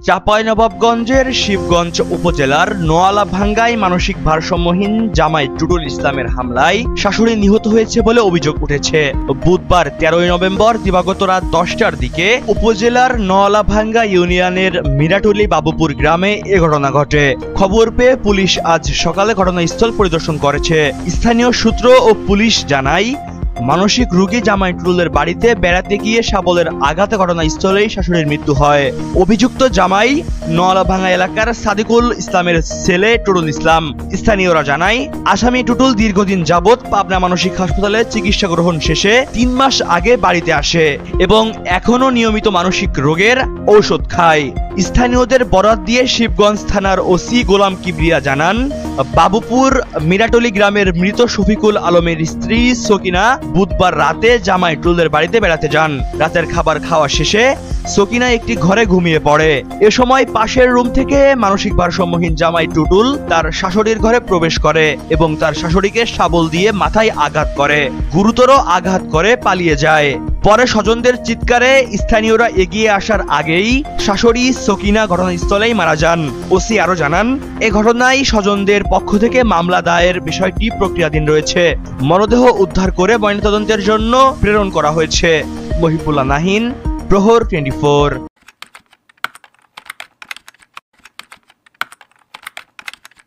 চাঁপাইনবাবগঞ্জের শিবগঞ্জ উপজেলার নোয়ালাভাঙ্গায় মানসিক ভারসাম্যহীন জামাই টুটুল ইসলামের হামলায় শাশুড়ি নিহত হয়েছে বলে অভিযোগ উঠেছে। বুধবার 13 নভেম্বর দিবাগত রাত 10টার দিকে উপজেলার নোয়ালাভাঙ্গা ইউনিয়নের মিরাটুলি বাবুপুর গ্রামে এ ঘটনা ঘটে। খবর পেয়ে পুলিশ আজ সকালে ঘটনাস্থল পরিদর্শন করেছে। স্থানীয় সূত্র ও পুলিশ জানায়, মানসিক রোগী জামাই টুটুলের বাড়িতে বেড়াতে গিয়ে শাবলের আঘাতে ঘটনাস্থলেই শাশুড়ির মৃত্যু হয়। অভিযুক্ত জামাই নোয়ালাভাঙ্গা এলাকার সাদিকুল ইসলামের ছেলে টুটুল ইসলাম। স্থানীয়রা জানায়, আসামি টুটুল দীর্ঘদিন যাবৎ পাবনা মানসিক হাসপাতালে চিকিৎসা গ্রহণ শেষে 3 মাস আগে বাড়িতে আসে এবং এখনো নিয়মিত মানসিক রোগের ঔষধ খায়। স্থানীয়দের বরাত দিয়ে শিবগঞ্জ থানার ওসি গোলাম কিবরিয়া জানান, বাবুপুর মিরাটলি গ্রামের মৃত শফিকুল আলমের স্ত্রী সকিনা বুধবার রাতে জামাই টুটুলের বাড়িতে বেড়াতে যান। রাতের খাবার খাওয়া শেষে সকিনা একটি ঘরে ঘুমিয়ে পড়ে। এ সময় পাশের রুম থেকে মানসিক ভারসাম্যহীন জামাই টুটুল তার শাশুড়ির ঘরে প্রবেশ করে এবং তার শাশুড়িকে শাবল দিয়ে মাথায় আঘাত করে, গুরুতর আঘাত করে পালিয়ে যায়। পরে স্বজনদের চিৎকারে স্থানীয়রা এগিয়ে আসার আগেই শাশুড়ি সকিনা ঘটনাস্থলেই মারা যান। ওসি আরো জানান, এ ঘটনায় স্বজনদের পক্ষ থেকে মামলা দায়ের বিষয়টি প্রক্রিয়াধীন রয়েছে। মরদেহ উদ্ধার করে ময়নাতদন্তের জন্য প্রেরণ করা হয়েছে। মহিবুল্লাহ নাহিন, প্রহর 24।